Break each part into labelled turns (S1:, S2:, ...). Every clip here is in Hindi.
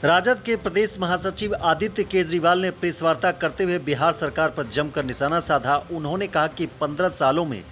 S1: राजद के प्रदेश महासचिव आदित्य केजरीवाल ने प्रेस वार्ता करते हुए बिहार सरकार पर जमकर निशाना साधा। उन्होंने कहा कि 15 सालों में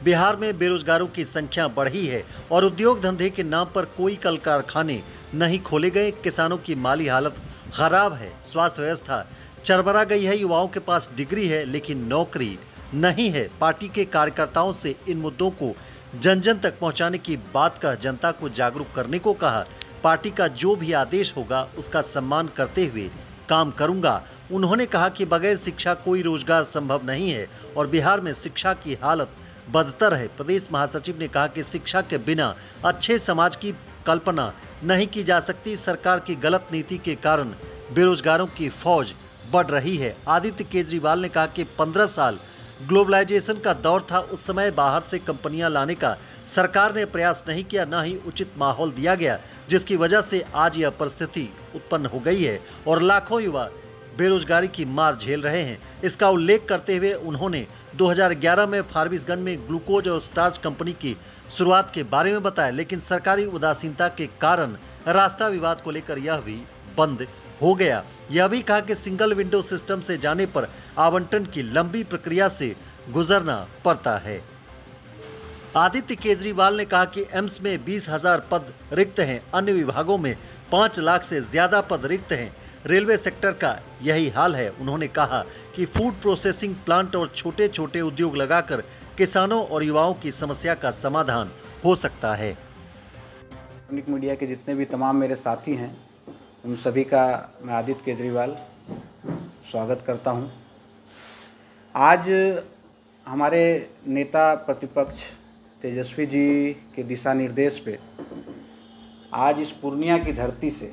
S1: बिहार में बेरोजगारों की संख्या बढ़ी है और उद्योग धंधे के नाम पर कोई कल कारखाने नहीं खोले गए। किसानों की माली हालत खराब है, स्वास्थ्य व्यवस्था चरमरा गई है, युवाओं के पास डिग्री है लेकिन नौकरी नहीं है। पार्टी के कार्यकर्ताओं से इन मुद्दों को जन जन तक पहुंचाने की बात कह जनता को जागरूक करने को कहा। पार्टी का जो भी आदेश होगा उसका सम्मान करते हुए काम करूंगा। उन्होंने कहा कि बगैर शिक्षा कोई रोजगार संभव नहीं है और बिहार में शिक्षा की हालत बदतर है। प्रदेश महासचिव ने कहा कि शिक्षा के बिना अच्छे समाज की कल्पना नहीं की जा सकती। सरकार की गलत नीति के कारण बेरोजगारों की फौज बढ़ रही है। आदित्य केजरीवाल ने कहा कि 15 साल ग्लोबलाइजेशन का दौर था, उस समय बाहर से कंपनियां लाने का सरकार ने प्रयास नहीं किया, न ही उचित माहौल दिया गया, जिसकी वजह से आज यह परिस्थिति उत्पन्न हो गई है और लाखों युवा बेरोजगारी की मार झेल रहे हैं। इसका उल्लेख करते हुए उन्होंने 2011 में फारबिसगंज में ग्लूकोज और स्टार्च कंपनी की शुरुआत के बारे में बताया, लेकिन सरकारी उदासीनता के कारण रास्ता विवाद को लेकर यह भी बंद हो गया। यह भी कहा कि सिंगल विंडो सिस्टम से जाने पर आवंटन की लंबी प्रक्रिया से गुजरना पड़ता है। आदित्य केजरीवाल ने कहा कि एम्स में 20,000 पद रिक्त हैं, अन्य विभागों में 5 लाख से ज्यादा पद रिक्त हैं। रेलवे सेक्टर का यही हाल है। उन्होंने कहा कि फूड प्रोसेसिंग प्लांट और छोटे छोटे उद्योग लगाकर किसानों और युवाओं की समस्या का समाधान हो सकता है।
S2: इलेक्ट्रॉनिक मीडिया के जितने भी तमाम मेरे साथी हैं, उन सभी का मैं आदित्य केजरीवाल स्वागत करता हूं। आज हमारे नेता प्रतिपक्ष तेजस्वी जी के दिशा निर्देश पे आज इस पूर्णिया की धरती से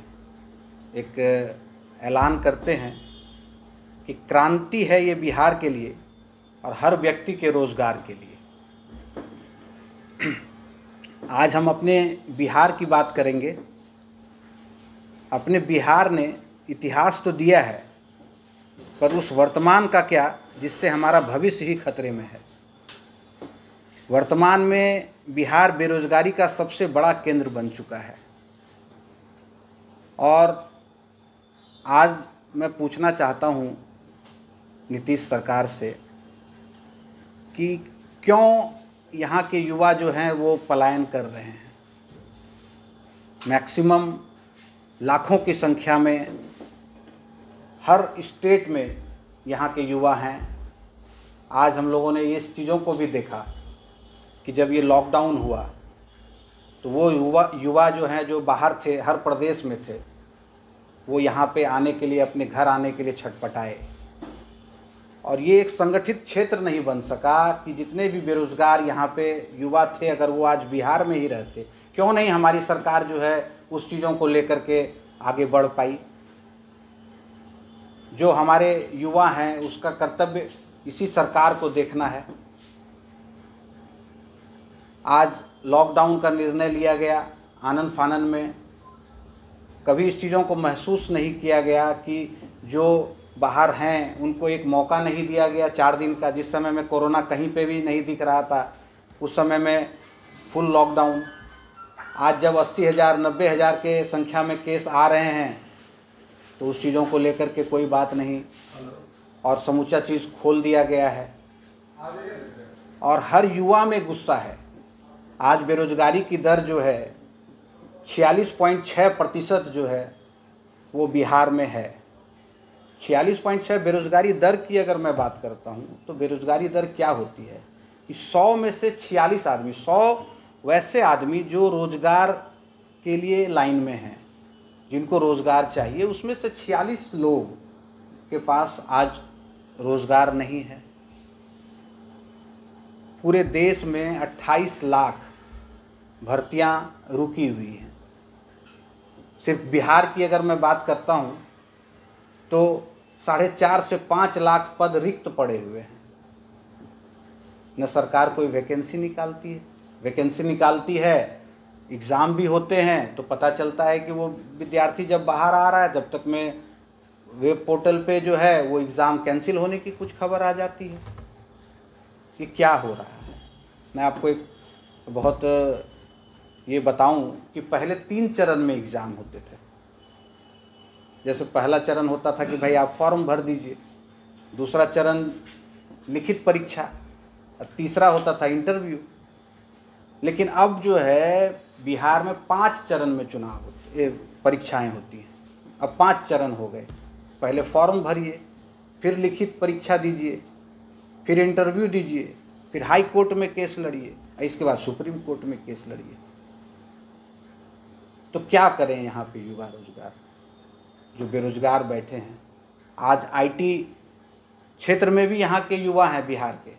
S2: एक ऐलान करते हैं कि क्रांति है ये बिहार के लिए और हर व्यक्ति के रोजगार के लिए। आज हम अपने बिहार की बात करेंगे। अपने बिहार ने इतिहास तो दिया है, पर उस वर्तमान का क्या जिससे हमारा भविष्य ही खतरे में है। वर्तमान में बिहार बेरोजगारी का सबसे बड़ा केंद्र बन चुका है और आज मैं पूछना चाहता हूं नीतीश सरकार से कि क्यों यहाँ के युवा जो हैं वो पलायन कर रहे हैं। मैक्सिमम लाखों की संख्या में हर स्टेट में यहाँ के युवा हैं। आज हम लोगों ने इस चीज़ों को भी देखा कि जब ये लॉकडाउन हुआ तो वो युवा जो हैं जो बाहर थे, हर प्रदेश में थे, वो यहाँ पे आने के लिए, अपने घर आने के लिए छटपटाए और ये एक संगठित क्षेत्र नहीं बन सका कि जितने भी बेरोजगार यहाँ पे युवा थे, अगर वो आज बिहार में ही रहते, क्यों नहीं हमारी सरकार जो है उस चीज़ों को लेकर के आगे बढ़ पाई। जो हमारे युवा हैं उसका कर्तव्य इसी सरकार को देखना है। आज लॉकडाउन का निर्णय लिया गया आनन फानन में, कभी इस चीज़ों को महसूस नहीं किया गया कि जो बाहर हैं उनको एक मौका नहीं दिया गया 4 दिन का। जिस समय में कोरोना कहीं पे भी नहीं दिख रहा था, उस समय में फुल लॉकडाउन। आज जब 80,000 90,000 के संख्या में केस आ रहे हैं तो उस चीज़ों को लेकर के कोई बात नहीं और समूचा चीज़ खोल दिया गया है और हर युवा में गुस्सा है। आज बेरोजगारी की दर जो है 46.6% जो है वो बिहार में है। 46.6 बेरोजगारी दर की अगर मैं बात करता हूँ तो बेरोजगारी दर क्या होती है कि 100 में से 46 आदमी, 100 वैसे आदमी जो रोज़गार के लिए लाइन में हैं, जिनको रोज़गार चाहिए, उसमें से 46 लोग के पास आज रोज़गार नहीं है। पूरे देश में 28 लाख भर्तियां रुकी हुई हैं। सिर्फ बिहार की अगर मैं बात करता हूं तो 4.5 से 5 लाख पद रिक्त पड़े हुए हैं। न सरकार कोई वैकेंसी निकालती है। वैकेंसी निकालती है, एग्ज़ाम भी होते हैं तो पता चलता है कि वो विद्यार्थी जब बाहर आ रहा है तब तक में वेब पोर्टल पे जो है वो एग्ज़ाम कैंसिल होने की कुछ खबर आ जाती है। ये क्या हो रहा है? मैं आपको एक बहुत ये बताऊं कि पहले 3 चरण में एग्ज़ाम होते थे। जैसे पहला चरण होता था कि भाई आप फॉर्म भर दीजिए, दूसरा चरण लिखित परीक्षा, और तीसरा होता था इंटरव्यू। लेकिन अब जो है बिहार में 5 चरण में परीक्षाएं होती हैं। अब 5 चरण हो गए। पहले फॉर्म भरिए, फिर लिखित परीक्षा दीजिए, फिर इंटरव्यू दीजिए, फिर हाई कोर्ट में केस लड़िए, इसके बाद सुप्रीम कोर्ट में केस लड़िए। तो क्या करें यहाँ पे युवा रोजगार जो बेरोजगार बैठे हैं। आज आईटी क्षेत्र में भी यहाँ के युवा हैं बिहार के,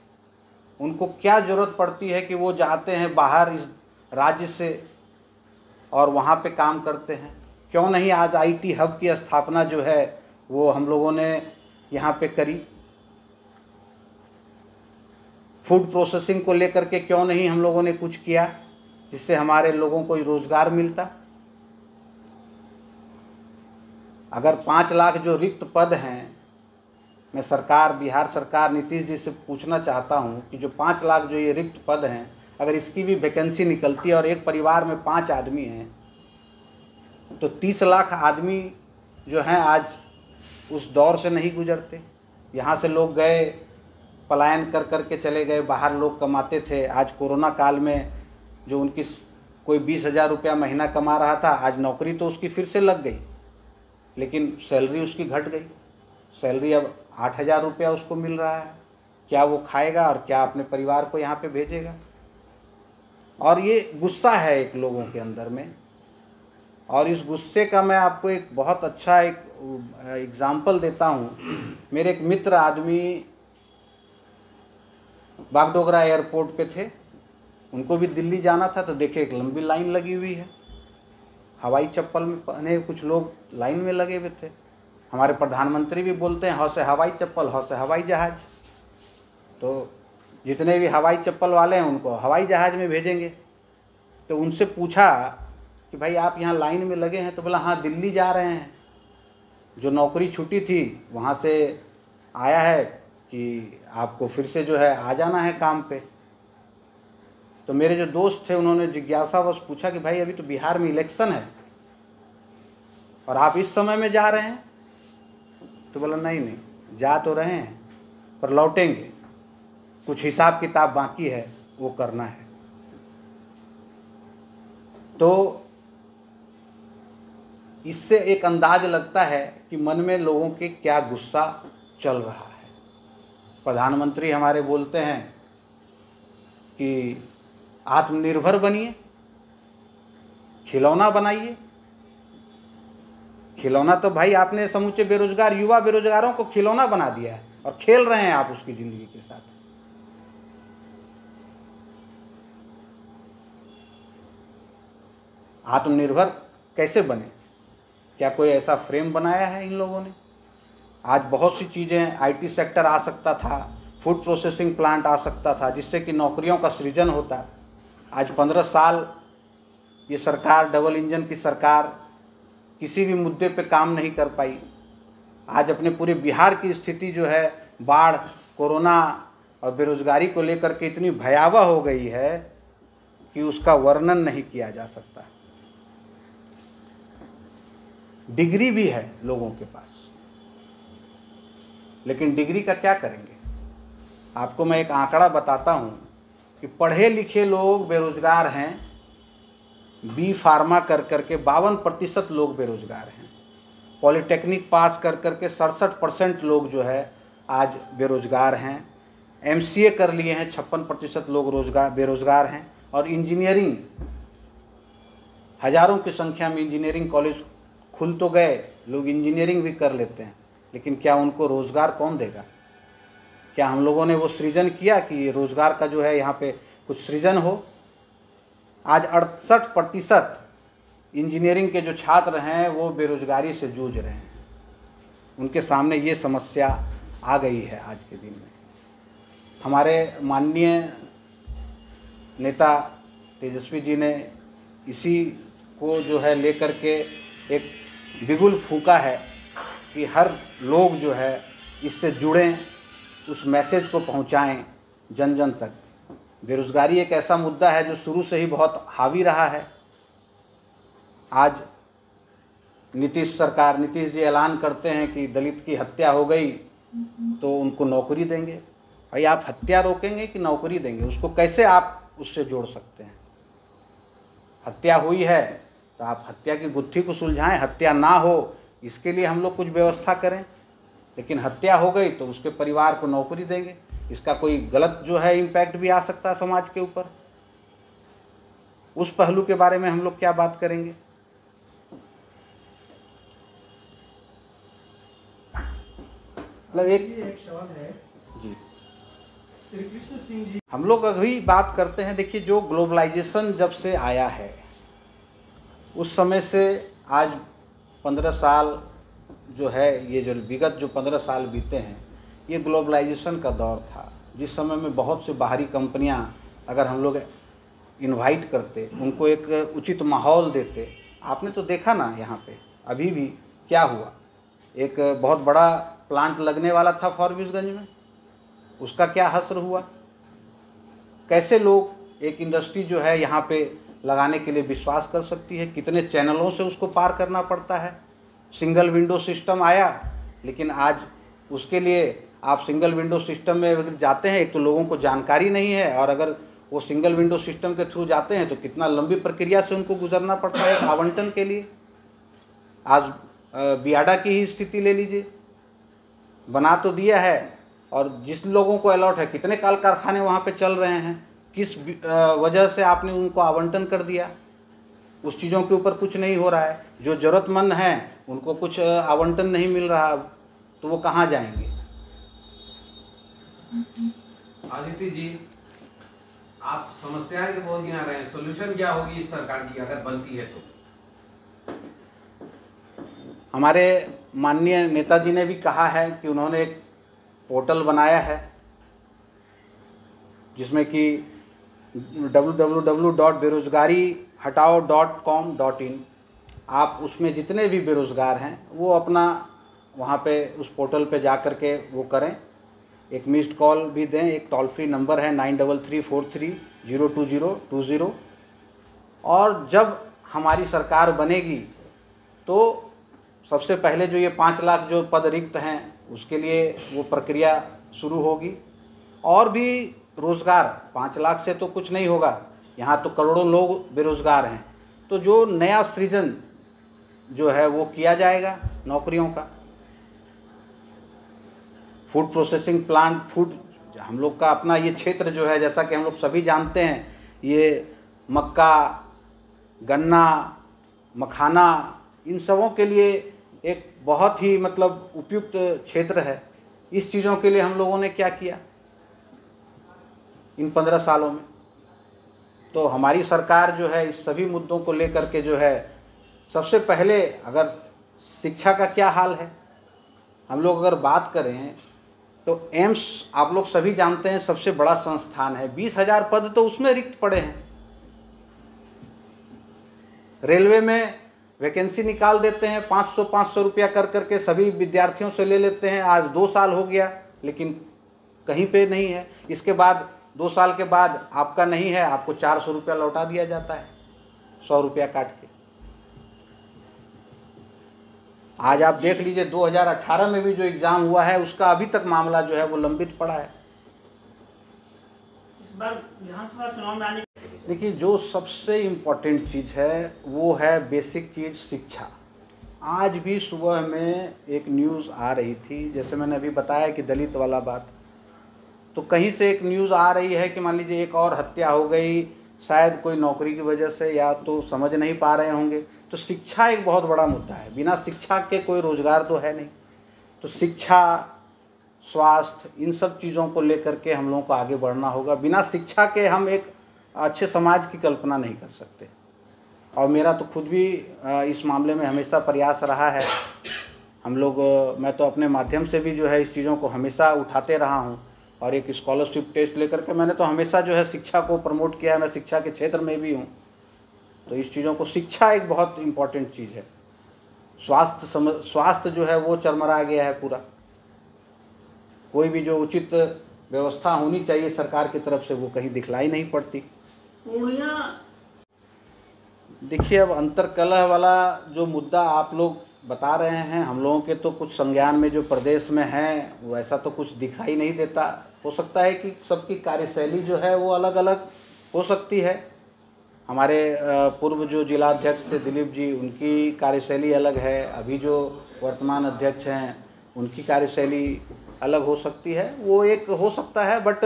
S2: उनको क्या ज़रूरत पड़ती है कि वो जाते हैं बाहर इस राज्य से और वहाँ पे काम करते हैं। क्यों नहीं आज आईटी हब की स्थापना जो है वो हम लोगों ने यहाँ पे करी। फूड प्रोसेसिंग को लेकर के क्यों नहीं हम लोगों ने कुछ किया जिससे हमारे लोगों को रोज़गार मिलता। अगर 5 लाख जो रिक्त पद हैं, मैं बिहार सरकार नीतीश जी से पूछना चाहता हूं कि जो 5 लाख जो ये रिक्त पद हैं, अगर इसकी भी वैकेंसी निकलती है और एक परिवार में 5 आदमी हैं तो 30 लाख आदमी जो हैं आज उस दौर से नहीं गुजरते। यहाँ से लोग गए, पलायन कर कर के चले गए, बाहर लोग कमाते थे। आज कोरोना काल में जो उनकी कोई 20,000 रुपया महीना कमा रहा था, आज नौकरी तो उसकी फिर से लग गई, लेकिन सैलरी उसकी घट गई। सैलरी अब 8,000 रुपया उसको मिल रहा है। क्या वो खाएगा और क्या अपने परिवार को यहाँ पे भेजेगा। और ये गुस्सा है एक लोगों के अंदर में, और इस गुस्से का मैं आपको एक बहुत अच्छा एक एग्जाम्पल देता हूँ। मेरे एक मित्र आदमी बागडोगरा एयरपोर्ट पे थे, उनको भी दिल्ली जाना था, तो देखे एक लंबी लाइन लगी हुई है। हवाई चप्पल में पहने कुछ लोग लाइन में लगे हुए थे। हमारे प्रधानमंत्री भी बोलते हैं हौ से हवाई चप्पल, हौ से हवाई जहाज़। तो जितने भी हवाई चप्पल वाले हैं उनको हवाई जहाज़ में भेजेंगे। तो उनसे पूछा कि भाई आप यहाँ लाइन में लगे हैं, तो बोला हाँ दिल्ली जा रहे हैं, जो नौकरी छुट्टी थी वहाँ से आया है कि आपको फिर से जो है आ जाना है काम पे। तो मेरे जो दोस्त थे उन्होंने जिज्ञासावश पूछा कि भाई अभी तो बिहार में इलेक्शन है और आप इस समय में जा रहे हैं। तो बोला नहीं, जा तो रहे हैं पर लौटेंगे, कुछ हिसाब किताब बाकी है वो करना है। तो इससे एक अंदाज लगता है कि मन में लोगों के क्या गुस्सा चल रहा है। प्रधानमंत्री हमारे बोलते हैं कि आत्मनिर्भर बनिए, खिलौना बनाइए। खिलौना तो भाई आपने समूचे युवा बेरोजगारों को खिलौना बना दिया है और खेल रहे हैं आप उसकी जिंदगी के साथ। आत्मनिर्भर कैसे बने, क्या कोई ऐसा फ्रेम बनाया है इन लोगों ने? आज बहुत सी चीज़ें, आईटी सेक्टर आ सकता था, फूड प्रोसेसिंग प्लांट आ सकता था जिससे कि नौकरियों का सृजन होता। आज 15 साल ये सरकार, डबल इंजन की सरकार, किसी भी मुद्दे पे काम नहीं कर पाई। आज अपने पूरे बिहार की स्थिति जो है बाढ़, कोरोना और बेरोजगारी को लेकर के इतनी भयावह हो गई है कि उसका वर्णन नहीं किया जा सकता। डिग्री भी है लोगों के पास, लेकिन डिग्री का क्या करेंगे? आपको मैं एक आंकड़ा बताता हूं कि पढ़े लिखे लोग बेरोजगार हैं, बी फार्मा कर करके 52% लोग बेरोजगार हैं। पॉलिटेक्निक पास कर करके 67% लोग जो है आज बेरोजगार हैं। एमसीए कर लिए हैं 56% लोग बेरोजगार हैं। और इंजीनियरिंग, हजारों की संख्या में इंजीनियरिंग कॉलेज खुल तो गए, लोग इंजीनियरिंग भी कर लेते हैं, लेकिन क्या उनको रोज़गार कौन देगा? क्या हम लोगों ने वो सृजन किया कि रोज़गार का जो है यहाँ पे कुछ सृजन हो? आज 68% इंजीनियरिंग के जो छात्र हैं वो बेरोजगारी से जूझ रहे हैं। उनके सामने ये समस्या आ गई है आज के दिन में। हमारे माननीय नेता तेजस्वी जी ने इसी को जो है लेकर के एक बिगुल फूंका है कि हर लोग जो है इससे जुड़ें, उस मैसेज को पहुंचाएं जन जन तक। बेरोजगारी एक ऐसा मुद्दा है जो शुरू से ही बहुत हावी रहा है। आज नीतीश जी ऐलान करते हैं कि दलित की हत्या हो गई तो उनको नौकरी देंगे। भाई आप हत्या रोकेंगे कि नौकरी देंगे? उसको कैसे आप उससे जोड़ सकते हैं? हत्या हुई है तो आप हत्या की गुत्थी को सुलझाएं, हत्या ना हो इसके लिए हम लोग कुछ व्यवस्था करें। लेकिन हत्या हो गई तो उसके परिवार को नौकरी देंगे, इसका कोई गलत जो है इम्पैक्ट भी आ सकता है समाज के ऊपर। उस पहलू के बारे में हम लोग क्या बात करेंगे? मतलब एक
S3: सवाल है
S2: जी,
S3: श्री कृष्ण सिंह जी,
S2: हम लोग अभी बात करते हैं। देखिए, जो ग्लोबलाइजेशन जब से आया है उस समय से आज 15 साल जो है, ये जो विगत जो 15 साल बीते हैं, ये ग्लोबलाइजेशन का दौर था, जिस समय में बहुत से बाहरी कंपनियां अगर हम लोग इनवाइट करते, उनको एक उचित माहौल देते। आपने तो देखा ना यहाँ पे अभी भी क्या हुआ, एक बहुत बड़ा प्लांट लगने वाला था फॉरबिसगंज में, उसका क्या हश्र हुआ। कैसे लोग एक इंडस्ट्री जो है यहाँ पे लगाने के लिए विश्वास कर सकती है, कितने चैनलों से उसको पार करना पड़ता है। सिंगल विंडो सिस्टम आया, लेकिन आज उसके लिए आप सिंगल विंडो सिस्टम में अगर जाते हैं, एक तो लोगों को जानकारी नहीं है, और अगर वो सिंगल विंडो सिस्टम के थ्रू जाते हैं तो कितना लंबी प्रक्रिया से उनको गुजरना पड़ता है आवंटन के लिए। आज बियाडा की ही स्थिति ले लीजिए, बना तो दिया है और जिस लोगों को अलॉट है, कितने कल कारखाने वहाँ पे चल रहे हैं, किस वजह से आपने उनको आवंटन कर दिया, उस चीज़ों के ऊपर कुछ नहीं हो रहा है। जो ज़रूरतमंद हैं उनको कुछ आवंटन नहीं मिल रहा, तो वो कहाँ जाएंगे?
S4: आदित्य जी, आप समस्याएं तो बहुत गिना रहे हैं, सोल्यूशन क्या होगी इस सरकार की अगर बनती है तो?
S2: हमारे माननीय नेताजी ने भी कहा है कि उन्होंने एक पोर्टल बनाया है जिसमें कि www.बेरोजगारीहटाओ.com.in, आप उसमें जितने भी बेरोज़गार हैं वो अपना वहाँ पे उस पोर्टल पे जा कर के वो करें। एक मिस्ड कॉल भी दें, एक टोल फ्री नंबर है 9334302020। और जब हमारी सरकार बनेगी तो सबसे पहले जो ये 5 लाख जो पद रिक्त हैं उसके लिए वो प्रक्रिया शुरू होगी। और भी रोज़गार, 5 लाख से तो कुछ नहीं होगा, यहाँ तो करोड़ों लोग बेरोज़गार हैं, तो जो नया सृजन जो है वो किया जाएगा नौकरियों का। फूड प्रोसेसिंग प्लांट, फूड हम लोग का अपना ये क्षेत्र जो है, जैसा कि हम लोग सभी जानते हैं, ये मक्का, गन्ना, मखाना, इन सबों के लिए एक बहुत ही मतलब उपयुक्त क्षेत्र है। इस चीज़ों के लिए हम लोगों ने क्या किया इन 15 सालों में? तो हमारी सरकार जो है इस सभी मुद्दों को लेकर के जो है, सबसे पहले अगर शिक्षा का क्या हाल है, हम लोग अगर बात करें तो एम्स आप लोग सभी जानते हैं सबसे बड़ा संस्थान है, 20,000 पद तो उसमें रिक्त पड़े हैं। रेलवे में वैकेंसी निकाल देते हैं, 500 रुपया कर करके सभी विद्यार्थियों से ले लेते हैं। आज 2 साल हो गया लेकिन कहीं पे नहीं है। इसके बाद 2 साल के बाद आपका नहीं है, आपको 400 रुपया लौटा दिया जाता है, 100 रुपया काट के। आज आप देख लीजिए 2018 में भी जो एग्ज़ाम हुआ है उसका अभी तक मामला जो है वो लंबित पड़ा है।
S3: इस बार विधानसभा चुनाव में आने,
S2: देखिए, जो सबसे इम्पोर्टेंट चीज़ है वो है बेसिक चीज़ शिक्षा। आज भी सुबह में एक न्यूज़ आ रही थी, जैसे मैंने अभी बताया कि दलित वाला बात, तो कहीं से एक न्यूज़ आ रही है कि मान लीजिए एक और हत्या हो गई, शायद कोई नौकरी की वजह से, या तो समझ नहीं पा रहे होंगे। तो शिक्षा एक बहुत बड़ा मुद्दा है, बिना शिक्षा के कोई रोज़गार तो है नहीं। तो शिक्षा, स्वास्थ्य, इन सब चीज़ों को लेकर के हम लोगों को आगे बढ़ना होगा। बिना शिक्षा के हम एक अच्छे समाज की कल्पना नहीं कर सकते। और मेरा तो खुद भी इस मामले में हमेशा प्रयास रहा है। हम लोग, मैं तो अपने माध्यम से भी जो है इस चीज़ों को हमेशा उठाते रहा हूँ, और एक स्कॉलरशिप टेस्ट लेकर के मैंने तो हमेशा जो है शिक्षा को प्रमोट किया है। मैं शिक्षा के क्षेत्र में भी हूँ, तो इस चीज़ों को, शिक्षा एक बहुत इम्पॉर्टेंट चीज़ है। स्वास्थ्य जो है वो चरमरा गया है पूरा। कोई भी जो उचित व्यवस्था होनी चाहिए सरकार की तरफ से, वो कहीं दिखलाई नहीं पड़ती।
S3: पूर्णिया
S2: देखिए, अब अंतर्कलह वाला जो मुद्दा आप लोग बता रहे हैं, हम लोगों के तो कुछ संज्ञान में जो प्रदेश में हैं वैसा तो कुछ दिखाई नहीं देता। हो सकता है कि सबकी कार्यशैली जो है वो अलग अलग हो सकती है। हमारे पूर्व जो जिलाध्यक्ष थे दिलीप जी, उनकी कार्यशैली अलग है, अभी जो वर्तमान अध्यक्ष हैं उनकी कार्यशैली अलग हो सकती है, वो एक हो सकता है। बट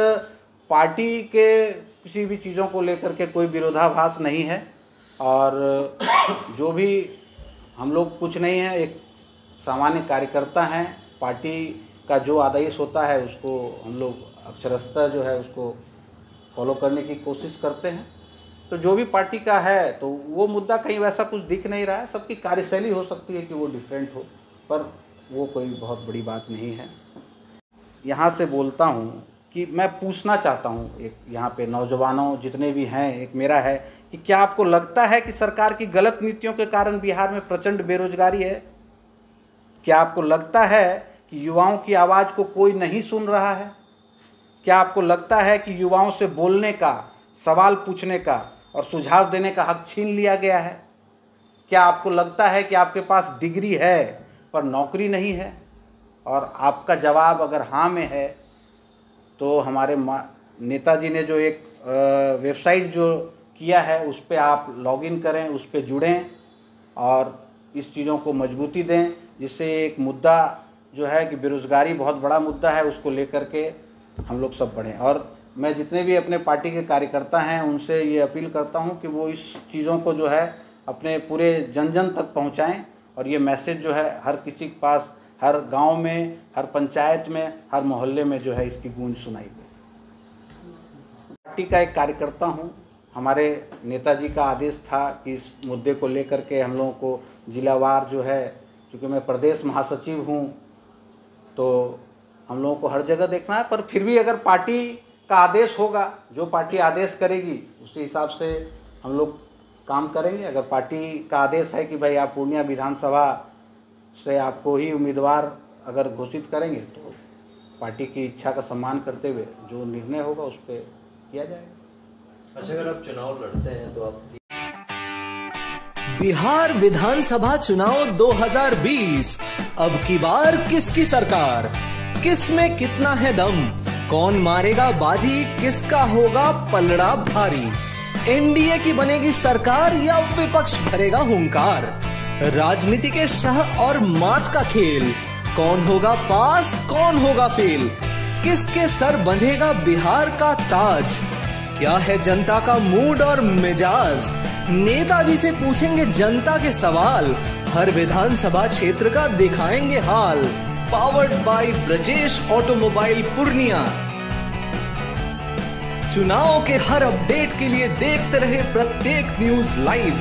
S2: पार्टी के किसी भी चीज़ों को लेकर के कोई विरोधाभास नहीं है, और जो भी हम लोग कुछ नहीं है, एक सामान्य कार्यकर्ता हैं। पार्टी का जो आदेश होता है उसको हम लोग अक्षरशः जो है उसको फॉलो करने की कोशिश करते हैं। तो जो भी पार्टी का है तो वो मुद्दा कहीं वैसा कुछ दिख नहीं रहा है। सबकी कार्यशैली हो सकती है कि वो डिफरेंट हो, पर वो कोई बहुत बड़ी बात नहीं है। यहाँ से बोलता हूँ कि मैं पूछना चाहता हूँ, एक यहाँ पे नौजवानों जितने भी हैं, एक मेरा है कि क्या आपको लगता है कि सरकार की गलत नीतियों के कारण बिहार में प्रचंड बेरोजगारी है? क्या आपको लगता है कि युवाओं की आवाज़ को कोई नहीं सुन रहा है? क्या आपको लगता है कि युवाओं से बोलने का, सवाल पूछने का और सुझाव देने का हक छीन लिया गया है? क्या आपको लगता है कि आपके पास डिग्री है पर नौकरी नहीं है? और आपका जवाब अगर हाँ में है तो हमारे नेताजी ने जो एक वेबसाइट जो किया है उस पर आप लॉगिन करें, उस पर जुड़ें और इस चीज़ों को मजबूती दें, जिससे एक मुद्दा जो है कि बेरोज़गारी बहुत बड़ा मुद्दा है, उसको लेकर के हम लोग सब बढ़ें। और मैं जितने भी अपने पार्टी के कार्यकर्ता हैं उनसे ये अपील करता हूं कि वो इस चीज़ों को जो है अपने पूरे जन जन तक पहुंचाएं, और ये मैसेज जो है हर किसी के पास, हर गांव में, हर पंचायत में, हर मोहल्ले में जो है इसकी गूंज सुनाई दे। पार्टी का एक कार्यकर्ता हूं, हमारे नेताजी का आदेश था कि इस मुद्दे को लेकर के हम लोगों को जिलावार जो है, क्योंकि मैं प्रदेश महासचिव हूं तो हम लोगों को हर जगह देखना है। पर फिर भी अगर पार्टी का आदेश होगा, जो पार्टी आदेश करेगी उसी हिसाब से हम लोग काम करेंगे। अगर पार्टी का आदेश है कि भाई आप पूर्णिया विधानसभा से आपको ही उम्मीदवार अगर घोषित करेंगे तो पार्टी की इच्छा का सम्मान करते हुए जो निर्णय होगा उस पर किया जाएगा।
S5: अच्छा, अगर आप चुनाव लड़ते हैं तो आप
S6: बिहार विधानसभा चुनाव 2020 अब की बार किसकी सरकार, किस में कितना है दम, कौन मारेगा बाजी, किसका होगा पलड़ा भारी, एनडीए की बनेगी सरकार या विपक्ष भरेगा हुंकार, राजनीति के शह और मात का खेल, कौन होगा पास कौन होगा फेल, किसके सर बंधेगा बिहार का ताज, क्या है जनता का मूड और मिजाज, नेताजी से पूछेंगे जनता के सवाल, हर विधानसभा क्षेत्र का दिखाएंगे हाल। Powered by Brajesh automobile Purnia. चुनाव के हर अपडेट के लिए देखते रहे प्रत्येक न्यूज लाइव।